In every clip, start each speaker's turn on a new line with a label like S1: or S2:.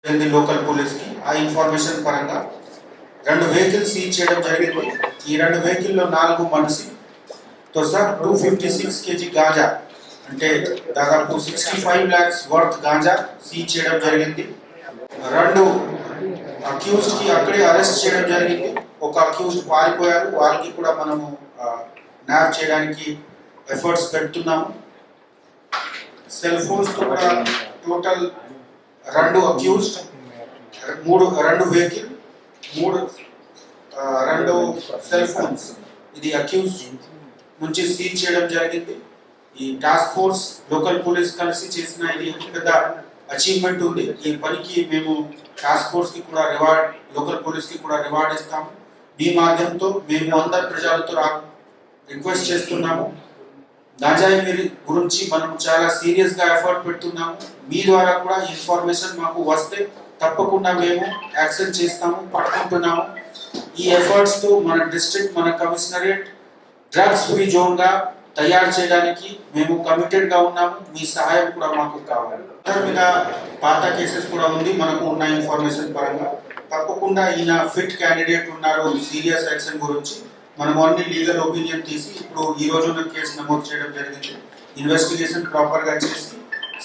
S1: Local police కి ఆ information పరంగా 2 వెహికల్స్ సీజ్ చేయడం జరిగింది. ఈ 2 వెహికల్లో 4 మనిషి తో సార్ 256 kg గాంజా అంటే దాదాపు 65 lakhs వర్త్ గాంజా సీజ్ చేయడం జరిగింది. 2 అక్యూజ్డ్ కి అక్కడే అరెస్ట్ చేయడం జరిగింది. ఒక అక్యూజ్డ్ పారిపోయారు, వాళ్ళకి కూడా మనము న్యాప్ చేయడానికి ఎఫర్ట్స్ పెడుతున్నాము. సెల్ ఫోన్స్ తో కూడా total 2 accused, 2 vehicle, 2 cell phones ఇది అక్యూజ్డ్ నుంచి సీజ్ చేయడం జరిగింది. ఈ టాస్క్ ఫోర్స్ లోకల్ పోలీస్ కలిసి చేసిన ఇది పెద్ద అచీవ్మెంట్ ఉంది. ఈ పనికి మేము టాస్క్ ఫోర్స్ కి కూడా రివార్డ్, లోకల్ పోలీస్ కి కూడా రివార్డ్ ఇస్తాము. మీ మాధ్యమంతో మేము అందరి ప్రజలతో రిక్వెస్ట్ చేస్తున్నాము. గాంజాయి గురించి మనం చాలా సీరియస్ గా ఎఫర్ట్ పెడుతున్నాము. మీ ద్వారా కూడా ఇన్ఫర్మేషన్ మాకు వస్తే తప్పకుండా మేము యాక్షన్ చేస్తాము, పట్టుకుంటున్నాము. ఈ ఎఫర్ట్స్ తో మన డిస్ట్రిక్ట్, మన కమిషనరేట్ డ్రగ్స్ ఫ్రీ జోన్ గా తయారు చేయడానికి మేము కమిటెడ్ గా ఉన్నాము. మీ సహాయం కూడా మాకు కావాలి. మీద పాత కేసెస్ కూడా ఉంది మనకు ఉన్న ఇన్ఫర్మేషన్ పరంగా. తప్పకుండా ఈయన ఫిట్ క్యాండిడేట్ ఉన్నారు సీరియస్ యాక్షన్ గురించి. మనం అన్ని లీగల్ ఒపీనియన్ తీసి ఇప్పుడు ఈ రోజు కేసు నమోదు చేయడం జరిగింది. ఇన్వెస్టిగేషన్ ప్రాపర్ గా చేసి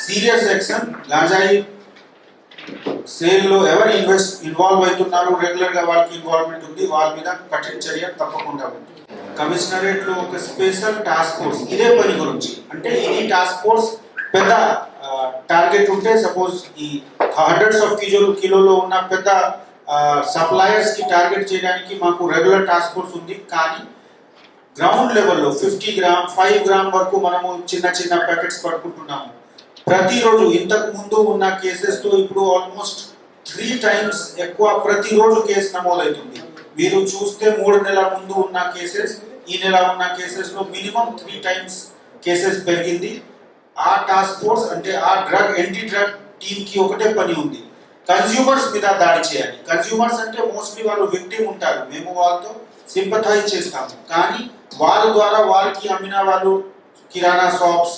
S1: సీరియస్ యాక్షన్, గాంజాయి సేల్ లో ఎవరు ఇన్వాల్వ్ అవుతున్నారు, రెగ్యులర్ గా వాళ్ళకి ఇన్వాల్వ్మెంట్ ఉంది, వాళ్ళ మీద కఠిన చర్య తప్పకుండా ఉంది. కమిషనరేట్ లో ఒక స్పెషల్ టాస్క్ ఫోర్స్ ఇదే పని గురించి, అంటే ఈ టాస్క్ ఫోర్స్ పెద్ద టార్గెట్ ఉంటే సపోజ్ ఈ హండ్రెడ్స్ ఆఫ్ కిలోలో ఉన్న పెద్ద సప్లయర్స్ కి టార్గెట్ చేయడానికి మాకు రెగ్యులర్ టాస్క్ ఫోర్స్ ఉంది. కానీ గ్రౌండ్ లెవెల్లో 50 గ్రామ్ 5 గ్రామ్ వరకు మనము చిన్న చిన్న ప్యాకెట్స్ పట్టుకుంటున్నాము ప్రతిరోజు. ఇంతకు ముందు ఉన్న కేసెస్ తో ఇప్పుడు ఆల్మోస్ట్ 3 times ఎక్కువ ప్రతిరోజు కేసు నమోదవుతుంది. మీరు చూస్తే 3 నెలల ముందు ఉన్న కేసెస్, ఈ నెల ఉన్న కేసెస్ లో మినిమం 3 times కేసెస్ పెరిగింది. ఆ టాస్క్ ఫోర్స్ అంటే ఆ యాంటీ డ్రగ్ టీమ్ కి ఒకటే పని ఉంది, కన్స్యూమర్స్ మీద దాడి చేయాలి. కన్స్యూమర్స్ అంటే మోస్ట్లీ వాళ్ళు విక్టిమ్ ఉంటారు, మేము వాళ్ళతో సింపథైజ్ చేస్తాము. కానీ వాళ్ళ ద్వారా వాళ్ళకి అమ్మిన వాళ్ళు కిరాణా షాప్స్,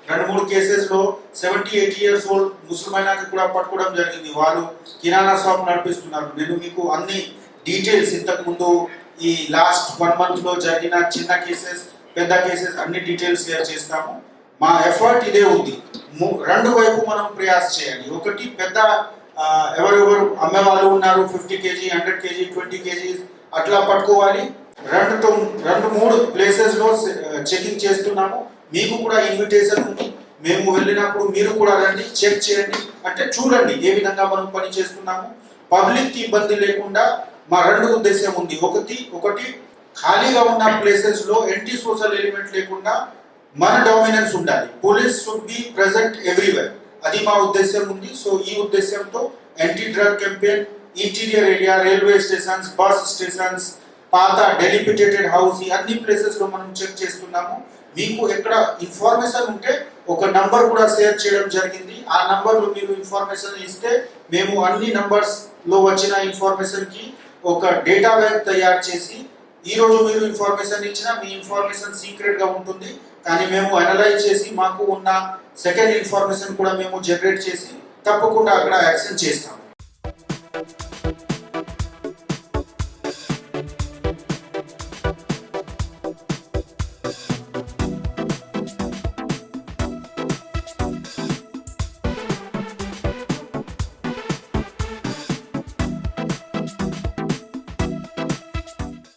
S1: 2-3 కేసెస్ లో 70-80 years ఓల్డ్ ముసల్మానాకి కూడా పట్టుకోవడం జరిగింది. వాళ్ళు కిరాణా షాప్ నడిపిస్తున్నారు. నేను మీకు అన్ని డీటెయిల్స్ ఇంతకు ముందు ఈ లాస్ట్ 1 month లో జరిగిన చిన్న కేసెస్, పెద్ద కేసెస్ అన్ని డీటెయిల్స్ షేర్ చేస్తాము. మా ఎఫర్ట్ ఇదే ఉంది. 2 వైపు మనం ప్రయాస్ చేయాలి. ఒకటి పెద్ద ఎవరెవరు అమ్మేవాళ్ళు ఉన్నారు 50 kg, 100 kg, 20 kg అట్లా పట్టుకోవాలి. 2-3 ప్లేసెస్ లో చెకింగ్ చేస్తున్నాము. మీకు కూడా ఇన్విటేషన్ ఉంది. మేము వెళ్ళినప్పుడు మీరు కూడా రండి, చెక్ చేయండి, అంటే చూడండి ఏ విధంగా మనం పని చేస్తున్నాము. పబ్లిక్ కి ఇబ్బంది లేకుండా మా 2 ఉద్దేశం ఉంది. ఒకటి ఖాళీగా ఉన్న ప్లేసెస్ లో యాంటీ సోషల్ ఎలిమెంట్ లేకుండా మన డామినెన్స్ ఉండాలి. Police should be present everywhere, అది మా ఉద్దేశం ఉంది. సో ఈ ఉద్దేశంతో anti drug campaign interior area, railway stations, bus stations, పాత డెలిమిటేటెడ్ హౌస్, ఈ అన్ని ప్లేసెస్ లో మనం చెక్ చేస్తున్నాము. మీకు ఎక్కడ ఇన్ఫర్మేషన్ ఉంటే ఒక నంబర్ కూడా షేర్ చేయడం జరిగింది. ఆ నంబర్ లో మీరు ఇన్ఫర్మేషన్ ఇస్తే మేము అన్ని నంబర్స్ లో వచ్చిన ఇన్ఫర్మేషన్ కి ఒక డేటా బ్యాంక్ తయారు చేసి, ఈ రోజు మీరు ఇన్ఫర్మేషన్ ఇచ్చినా మీ ఇన్ఫర్మేషన్ సీక్రెట్ గా ఉంటుంది, కానీ మేము అనలైజ్ చేసి మాకు ఉన్న సెకండ్ ఇన్ఫర్మేషన్ కూడా మేము జనరేట్ చేసి తప్పకుండా అక్కడ యాక్షన్ చేస్తాము.